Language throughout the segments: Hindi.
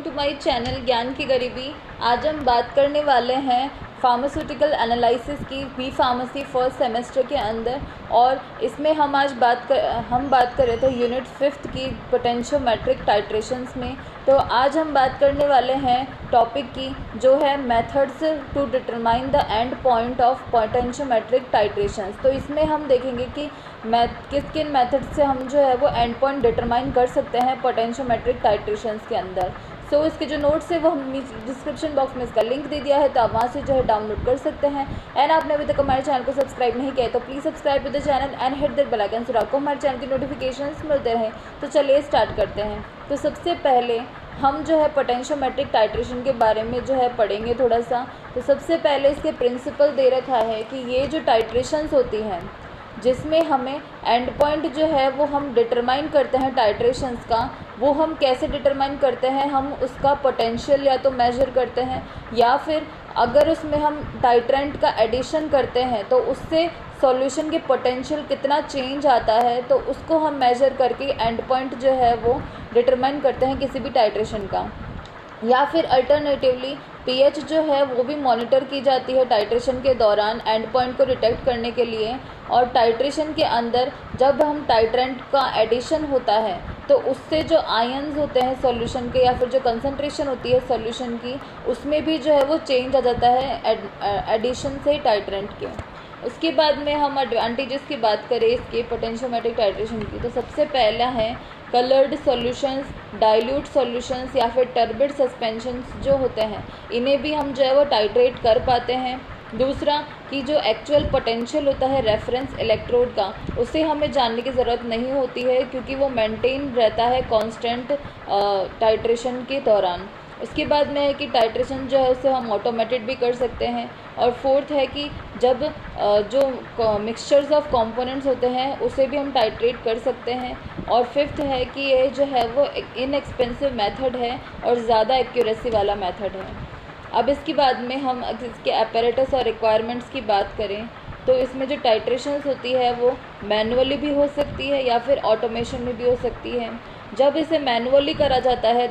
वेलकम टू माय चैनल ज्ञान की गरीबी। आज हम बात करने वाले हैं फार्मास्यूटिकल एनालिसिस की बी फार्मेसी फर्स्ट सेमेस्टर के अंदर, और इसमें हम आज बात कर रहे थे यूनिट 5 की पोटेंशियोमेट्रिक टाइट्रेशंस में। तो आज हम बात करने वाले हैं टॉपिक की जो है methods to determine the end point of potentiometric titrations. तो इसमें हम देखेंगे कि किन मेथड से हम जो है वो एंड पॉइंट डिटरमाइन कर सकते हैं पोटेंशियोमेट्रिक टाइट्रेशंस के अंदर। सो इसके जो नोट्स है वो हम डिस्क्रिप्शन बॉक्स में इसका लिंक दे दिया है, तो आप वहाँ से जो है डाउनलोड कर सकते हैं। एंड आपने अभी तक हमारे चैनल को सब्सक्राइब नहीं किया है तो please subscribe to the channel and hit the bell icon so आपको हमारे चैनल की नोटिफिकेशंस मिलते रहें। तो चलिए स्टार्ट करते हैं। तो सबसे पहले हम जो है पोटेंशियोमेट्रिक टाइट्रेशन के बारे में जो है पढ़ेंगे थोड़ा सा। तो सबसे पहले इसके प्रिंसिपल दे रखा है कि ये जो टाइट्रेशंस होती हैं जिसमें हमें एंड पॉइंट जो है वो हम डिटरमाइन करते हैं टाइट्रेशंस का, वो हम कैसे डिटरमाइन करते हैं, हम उसका पोटेंशियल या तो मेजर करते हैं या फिर अगर उसमें हम टाइट्रेंट का एडिशन करते हैं तो उससे सॉल्यूशन के पोटेंशियल कितना चेंज आता है, तो उसको हम मेजर करके एंड पॉइंट जो है वो डिटरमाइन करते हैं किसी भी टाइट्रेशन का। या फिर अल्टरनेटिवली पीएच जो है वो भी मॉनिटर की जाती है टाइट्रेशन के दौरान एंड पॉइंट को डिटेक्ट करने के लिए। और टाइट्रेशन के अंदर जब हम टाइट्रेंट का एडिशन होता है तो उससे जो आयन्स होते हैं सॉल्यूशन के या फिर जो कंसंट्रेशन होती है सॉल्यूशन की, उसमें भी जो है वो चेंज आ जाता है एडिशन से टाइट्रेंट के। उसके बाद में हम एडवांटेजेस की बात करें इसके पोटेंशियोमेट्रिक टाइट्रेशन की, तो सबसे पहला है कलर्ड सॉल्यूशंस, डाइल्यूट सॉल्यूशंस या फिर टर्बिड सस्पेंशंस जो होते हैं, इन्हें भी हम जो है वो टाइट्रेट कर पाते हैं। दूसरा कि जो एक्चुअल पोटेंशियल होता है रेफरेंस इलेक्ट्रोड का, उसे हमें जानने की ज़रूरत नहीं होती है क्योंकि वो मेंटेन रहता है कांस्टेंट टाइट्रेशन के दौरान। उसके बाद में है कि टाइट्रेशन जो है उसे हम ऑटोमेटेड भी कर सकते हैं। और फोर्थ है कि जब जो मिक्सचर्स ऑफ कंपोनेंट्स होते हैं उसे भी हम टाइट्रेट कर सकते हैं। और फिफ्थ है कि ये जो है वो इनएक्सपेंसिव मेथड है और ज़्यादा एक्यूरेसी वाला मेथड है। अब इसके बाद में हम इसके अपैरेटस और रिक्वायरमेंट्स की बात करें तो इसमें जो टाइट्रेशंस होती है वो मैनुअली भी हो सकती है या फिर ऑटोमेशन में भी हो सकती है। जब इसे मैनुअली करा जाता है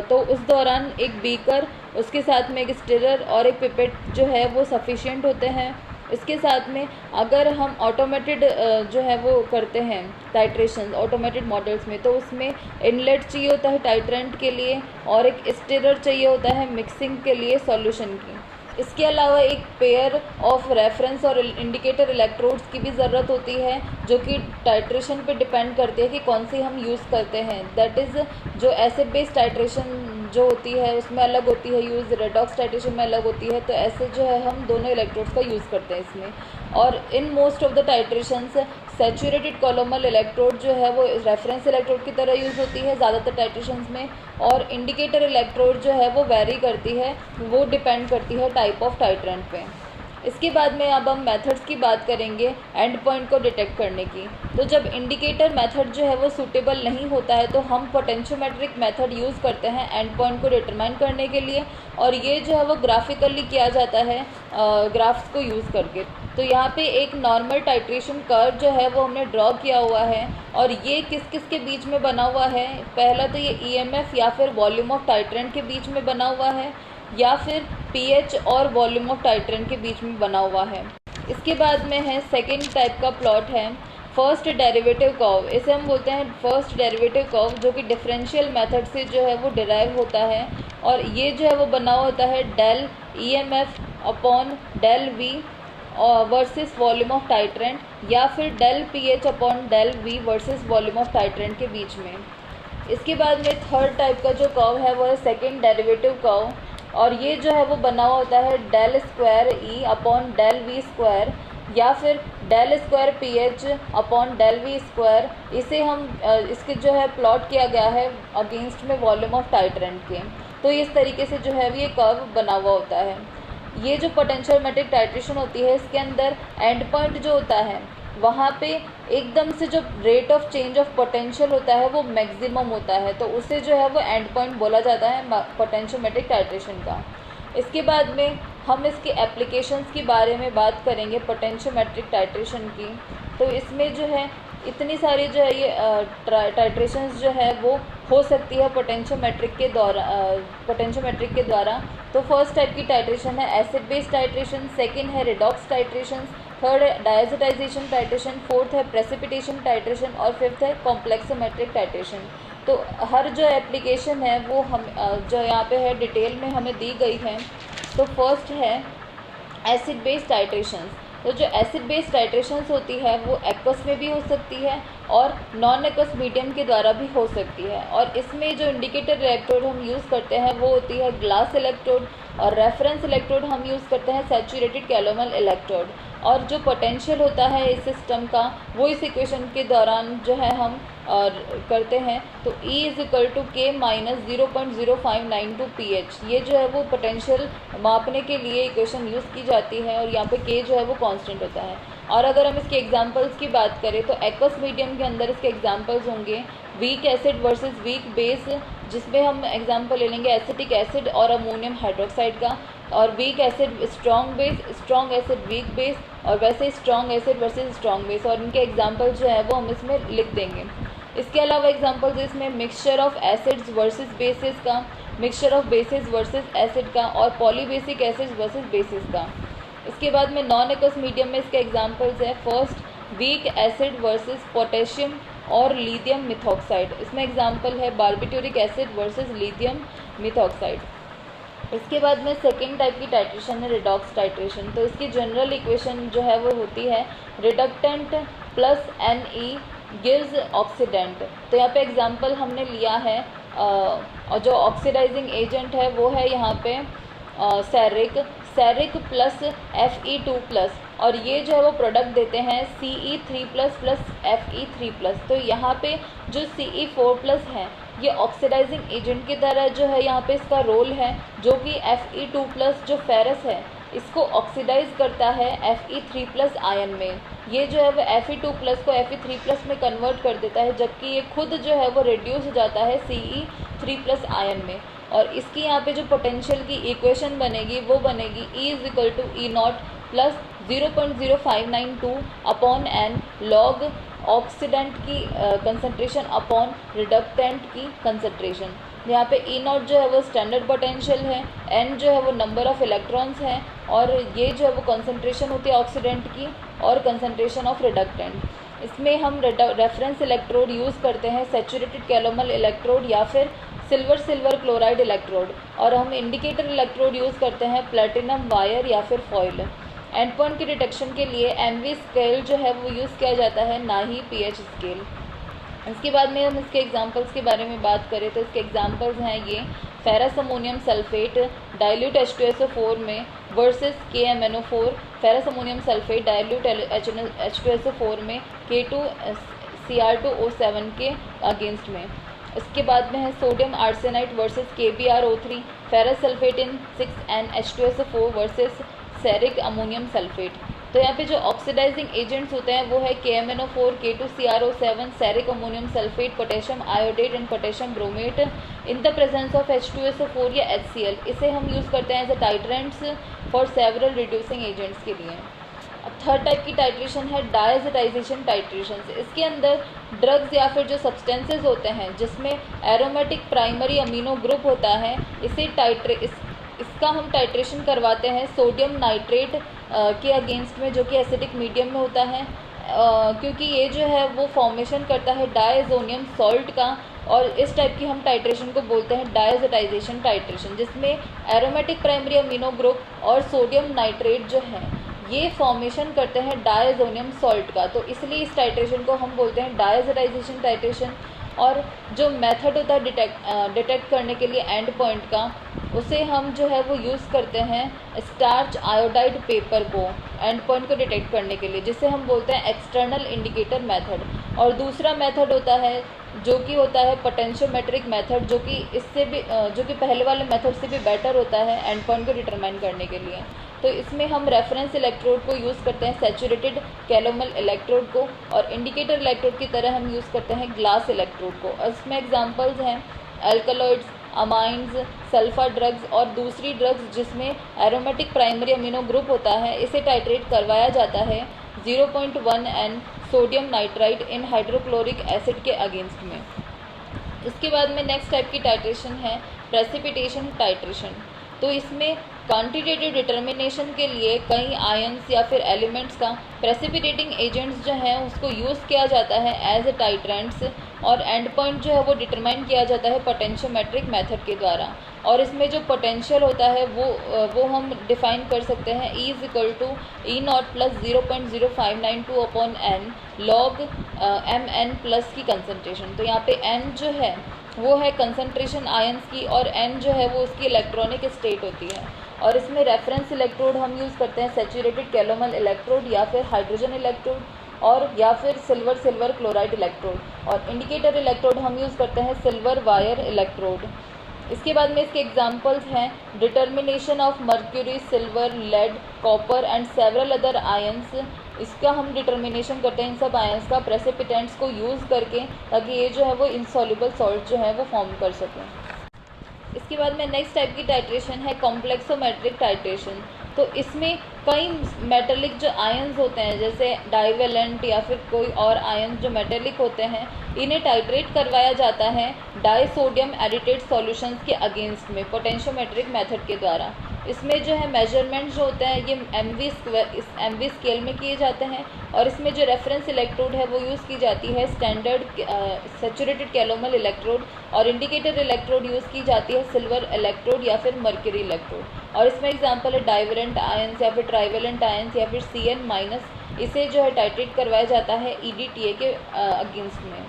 तो उस दौरान एक बीकर, उसके साथ में एक स्टिरर और एक पिपेट जो है वो सफिशिएंट होते हैं। इसके साथ में अगर हम ऑटोमेटेड जो है वो करते हैं टाइट्रेशन ऑटोमेटेड मॉडल्स में, तो उसमें इनलेट चाहिए होता है टाइट्रेंट के लिए और एक स्टिरर चाहिए होता है मिक्सिंग के लिए सॉल्यूशन की। इसके अलावा एक पेयर ऑफ रेफरेंस और इंडिकेटर इलेक्ट्रोड्स की भी ज़रूरत होती है जो कि टाइट्रेशन पे डिपेंड करती है कि कौन सी हम यूज़ करते हैं। दैट इज़ जो एसिड बेस्ड टाइट्रेशन जो होती है उसमें अलग होती है यूज़, रेडॉक्स टाइट्रेशन में अलग होती है। तो ऐसे जो है हम दोनों इलेक्ट्रोड्स का यूज़ करते हैं इसमें। और in most of the titrations saturated calomel electrode जो है वो रेफरेंस इलेक्ट्रोड की तरह यूज़ होती है ज़्यादातर टाइट्रेशंस में। और इंडिकेटर इलेक्ट्रोड जो है वो वेरी करती है, वो डिपेंड करती है टाइप ऑफ टाइट्रेंट पे। इसके बाद में अब हम मेथड्स की बात करेंगे एंड पॉइंट को डिटेक्ट करने की। तो जब इंडिकेटर मेथड जो है वो सूटेबल नहीं होता है तो हम पोटेंशियोमेट्रिक मेथड यूज़ करते हैं एंड पॉइंट को डिटरमाइन करने के लिए, और ये जो है वो ग्राफिकली किया जाता है ग्राफ्स को यूज़ करके। तो यहाँ पे एक नॉर्मल टाइट्रेशन कर्व जो है वो हमने ड्रॉ किया हुआ है, और ये किस किस के बीच में बना हुआ है। पहला तो ये ईएमएफ या फिर वॉल्यूम ऑफ टाइट्रेंट के बीच में बना हुआ है, या फिर पीएच और वॉल्यूम ऑफ टाइट्रेंट के बीच में बना हुआ है। इसके बाद में है सेकेंड टाइप का प्लॉट है फर्स्ट डेरिवेटिव कर्व। इसे हम बोलते हैं फर्स्ट डेरिवेटिव कर्व, जो कि डिफरेंशियल मेथड से जो है वो डिराइव होता है। और ये जो है वो बना हुआ होता है del EMF upon del V versus volume of titrant, या फिर del pH upon del V versus volume of titrant के बीच में। इसके बाद में थर्ड टाइप का जो कर्व है वो है सेकेंड डेरिवेटिव कर्व, और ये जो है वो बना हुआ होता है del square E upon del V square, या फिर del square P H upon del V square. इसे हम इसके जो है प्लॉट किया गया है अगेंस्ट में वॉल्यूम ऑफ टाइट्रेंट के। तो इस तरीके से जो है ये कर्व बना हुआ होता है। ये जो पोटेंशियोमेट्रिक टाइट्रेशन होती है इसके अंदर एंड पॉइंट जो होता है वहाँ पे एकदम से जो rate of change of potential होता है वो मैक्सिमम होता है, तो उसे जो है वो एंड पॉइंट बोला जाता है पोटेंशियोमेट्रिक टाइट्रेशन का। इसके बाद में हम इसके एप्लीकेशंस के बारे में बात करेंगे पोटेंशियोमेट्रिक टाइट्रेशन की। तो इसमें जो है इतनी सारी जो है ये टाइट्रेशंस जो है वो हो सकती है पोटेंशियोमेट्रिक के द्वारा। तो फर्स्ट टाइप की टाइट्रेशन है एसिड बेस टाइट्रेशन, सेकंड है रिडॉक्स टाइट्रेशन, थर्ड है डायज़ोटाइजेशन टाइट्रेशन, फोर्थ है प्रेसिपिटेशन टाइट्रेशन और फिफ्थ है कॉम्प्लेक्सोमेट्रिक टाइट्रेशन। तो हर जो एप्लीकेशन है वो हम जो यहाँ पे है डिटेल में हमें दी गई है। तो फर्स्ट है एसिड बेस टाइट्रेशंस। तो जो एसिड बेस टाइट्रेशंस होती है वो एक्वस में भी हो सकती है और नॉन एक्वस मीडियम के द्वारा भी हो सकती है। और इसमें जो इंडिकेटर इलेक्ट्रोड हम यूज़ करते हैं वो होती है ग्लास इलेक्ट्रोड, और रेफरेंस इलेक्ट्रोड हम यूज़ करते हैं सैचुरेटेड कैलोमल इलेक्ट्रोड। और जो पोटेंशियल होता है इस सिस्टम का वो इस इक्वेशन के दौरान जो है हम करते हैं। तो E = K - 0.0592 pH, ये जो है वो पोटेंशियल मापने के लिए इक्वेशन यूज़ की जाती है और यहाँ पे K जो है वो कांस्टेंट होता है। और अगर हम इसके एग्जांपल्स की बात करें तो एक्वस मीडियम के अंदर इसके एग्जांपल्स होंगे weak acid versus weak base, जिसमें हम एग्जांपल ले लेंगे एसिटिक एसिड और अमोनियम हाइड्रोक्साइड का, और weak acid strong base, strong acid weak base, और वैसे strong acid versus strong base, और इनके एग्जांपल जो है वो हम इसमें लिख देंगे। इसके अलावा एग्जांपल्स इसमें mixture of acids versus bases का, mixture of bases versus acid का, और पॉलीबेसिक एसिड्स वर्सेस बेसिस का। इसके बाद में नॉन एक्वस मीडियम में इसके एग्जांपल्स है first weak acid versus potassium और लिथियम मिथॉक्साइड। इसमें एग्जांपल है barbituric acid versus lithium methoxide. इसके बाद में सेकेंड टाइप की टाइट्रेशन है रिडॉक्स टाइट्रेशन। तो इसकी जनरल इक्वेशन जो है वो होती है reductant plus Ne gives oxidant. तो यहाँ पे एग्जांपल हमने लिया है और जो ऑक्सीडाइजिंग एजेंट है वो है यहाँ पे सेरिक प्लस Fe2+, और ये जो है वो प्रोडक्ट देते हैं Ce3+ प्लस Fe3+। तो यहाँ पे जो Ce4+ है ये ऑक्सीडाइजिंग एजेंट की तरह जो है यहाँ पे इसका रोल है, जो कि Fe2+ जो फेरस है इसको ऑक्सीडाइज करता है Fe3+ आयन में। ये जो है वो Fe2+ को Fe3+ में कन्वर्ट कर देता है, जबकि ये खुद जो है वो रिड्यूस हो जाता है Ce3+ आयन में। और इसकी यहाँ पे जो पोटेंशियल की इक्वेशन बनेगी वो बनेगी E = E0 plus 0.0592 upon n log oxidant की कंसंट्रेशन अपॉन रिडक्टेंट की कंसंट्रेशन। यहाँ पे E0 जो है वो स्टैंडर्ड पोटेंशियल है, n जो है वो नंबर ऑफ़ इलेक्ट्रॉन्स हैं, और ये जो है वो कंसंट्रेशन होती है ऑक्सीडेंट की और कंसंट्रेशन ऑफ रिडक्टेंट। इसमें हम रेफरेंस इलेक्ट्रोड यूज़ करते हैं सैचुरेटेड कैलोमल इलेक्ट्रोड या फिर सिल्वर क्लोराइड इलेक्ट्रोड, और हम इंडिकेटर इलेक्ट्रोड यूज़ करते हैं प्लेटिनम वायर या फिर फॉइल। एंड पॉइंट की डिटेक्शन के लिए MV स्केल जो है वो यूज़ किया जाता है, ना ही pH स्केल। इसके बाद में हम इसके एग्जांपल्स के बारे में बात करें तो इसके एग्जांपल्स हैं ये ferrous ammonium sulphate dilute H2SO4 में versus KMnO4, ferrous ammonium sulphate dilute H2SO4 में K2Cr2O7 के अगेंस्ट में। इसके बाद में है sodium arsenite versus KbRO3, ferrous sulphate in 6NH2SO4 versus ceric ammonium sulphate. तो यहाँ पे जो ऑक्सीडाइजिंग एजेंट्स होते हैं वो है KMnO4, K2Cr2O7, ceric ammonium sulphate, potassium iodate and potassium bromate in the presence of H2SO4 या HCl। इसे हम यूज़ करते हैं as a titrants for several reducing agents के लिए। अब थर्ड टाइप की टाइट्रेशन है डायज़ोटाइजेशन टाइट्रेशन। इसके अंदर ड्रग्स या फिर जो सब्सटेंसेस होते हैं जिसमें एरोमेटिक प्राइमरी अमीनो ग्रुप होता है, इसका हम टाइट्रेशन करवाते हैं सोडियम नाइट्रेट के अगेंस्ट में, जो कि एसिडिक मीडियम में होता है, क्योंकि ये जो है वो फॉर्मेशन करता है डायज़ोनियम सॉल्ट का, और इस टाइप की हम टाइट्रेशन को बोलते हैं डायज़ोटाइजेशन टाइट्रेशन, जिसमें एरोमेटिक प्राइमरी अमीनो ग्रुप और सोडियम नाइट्रेट जो है ये फॉर्मेशन करते हैं डायज़ोनियम सॉल्ट का। तो इसलिए इस टाइट्रेशन को हम बोलते हैं डायज़ोटाइजेशन टाइट्रेशन। और जो मेथड होता है डिटेक्ट करने के लिए एंड पॉइंट का, उसे हम जो है वो यूज़ करते हैं स्टार्च आयोडाइड पेपर को एंड पॉइंट को डिटेक्ट करने के लिए, जिसे हम बोलते हैं एक्सटर्नल इंडिकेटर मेथड। और दूसरा मेथड होता है जो कि होता है पोटेंशियोमेट्रिक मेथड, जो कि पहले वाले मेथड से भी बेटर होता है एंड पॉइंट को डिटरमाइन करने के लिए। तो इसमें हम रेफरेंस इलेक्ट्रोड को यूज़ करते हैं सैचुरेटेड कैलोमल इलेक्ट्रोड को, और इंडिकेटर इलेक्ट्रोड की तरह हम यूज़ करते हैं ग्लास इलेक्ट्रोड को। और इसमें एग्जांपल्स हैं अल्कलॉइड्स, अमाइंस, सल्फा ड्रग्स और दूसरी ड्रग्स जिसमें एरोमेटिक प्राइमरी अमीनो ग्रुप होता है। इसे टाइट्रेट करवाया जाता है 0.1 N सोडियम नाइट्राइट इन हाइड्रोक्लोरिक एसिड के अगेंस्ट में। इसके बाद में नेक्स्ट टाइप की टाइट्रेशन है प्रेसिपिटेशन टाइट्रेशन। तो इसमें क्वांटिटेटिव डिटर्मिनेशन के लिए कई आयंस या फिर एलिमेंट्स का प्रेसिपिटेटिंग एजेंट्स जो है उसको यूज़ किया जाता है एज ए टाइट्रेंट्स, और एंड पॉइंट जो है वो डिटरमाइन किया जाता है पोटेंशियोमेट्रिक मेथड के द्वारा। और इसमें जो पोटेंशियल होता है वो हम डिफाइन कर सकते हैं E is equal to E0 plus 0.0592 upon n log mn plus की कंसनट्रेशन। तो यहाँ पे n जो है वो है कंसनट्रेशन आयंस की, और n जो है वो उसकी इलेक्ट्रॉनिक स्टेट होती है। और इसमें रेफरेंस इलेक्ट्रोड हम यूज़ करते हैं सैचुरेटेड कैलोमल इलेक्ट्रोड या फिर हाइड्रोजन इलेक्ट्रोड और या फिर सिल्वर क्लोराइड इलेक्ट्रोड। और इंडिकेटर इलेक्ट्रोड हम यूज़ करते हैं सिल्वर वायर इलेक्ट्रोड। इसके बाद में इसके एग्जांपल्स हैं determination of mercury, silver, lead, copper and several other ions. इसका हम डिटर्मिनेशन करते हैं इन सब आयंस का प्रेसिपिटेंट्स को यूज़ करके, ताकि ये जो है वो इनसॉल्युबल सॉल्ट जो है वो फॉर्म कर सकें। इसके बाद में नेक्स्ट टाइप की टाइट्रेशन है कॉम्प्लेक्सोमेट्रिक टाइट्रेशन। तो इसमें कई मेटेलिक जो आयंस होते हैं जैसे डाइवेलेंट या फिर कोई और आयंस जो मेटेलिक होते हैं, इन्हें टाइट्रेट करवाया जाता है डाई सोडियम एडिटेड सॉल्यूशंस के अगेंस्ट में पोटेंशियोमेट्रिक मेथड के द्वारा। इसमें जो है मेजरमेंट जो होते हैं ये MV स्केल में किए जाते हैं, और इसमें जो रेफरेंस इलेक्ट्रोड है वो यूज़ की जाती है स्टैंडर्ड सैचुरेटेड कैलोमल इलेक्ट्रोड, और इंडिकेटर इलेक्ट्रोड यूज़ की जाती है सिल्वर इलेक्ट्रोड या फिर मर्क्यूरी इलेक्ट्रोड। और इसमें एग्जांपल है डाइवेलेंट आयंस या फिर ट्राइवेलेंट आयंस या फिर CN-, इसे जो है टाइट्रेट करवाया जाता है EDTA के अगेंस्ट में।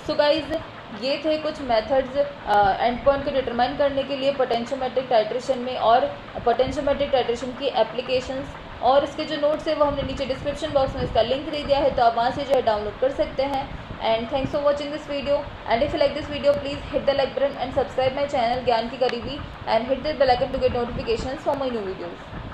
सो गाइज ये थे कुछ मेथड्स एंड पॉइंट को डिटरमाइन करने के लिए पोटेंशियोमेट्रिक टाइट्रेशन में, और पोटेंशियोमेट्रिक टाइट्रेशन की एप्लीकेशंस। और इसके जो नोट्स है वो हमने नीचे डिस्क्रिप्शन बॉक्स में इसका लिंक दे दिया है, तो आप वहाँ से जो है डाउनलोड कर सकते हैं। And thanks for watching this video, and if you like this video please hit the like button and subscribe my channel ज्ञान की करीबी, and hit the bell icon to get notifications for my new videos.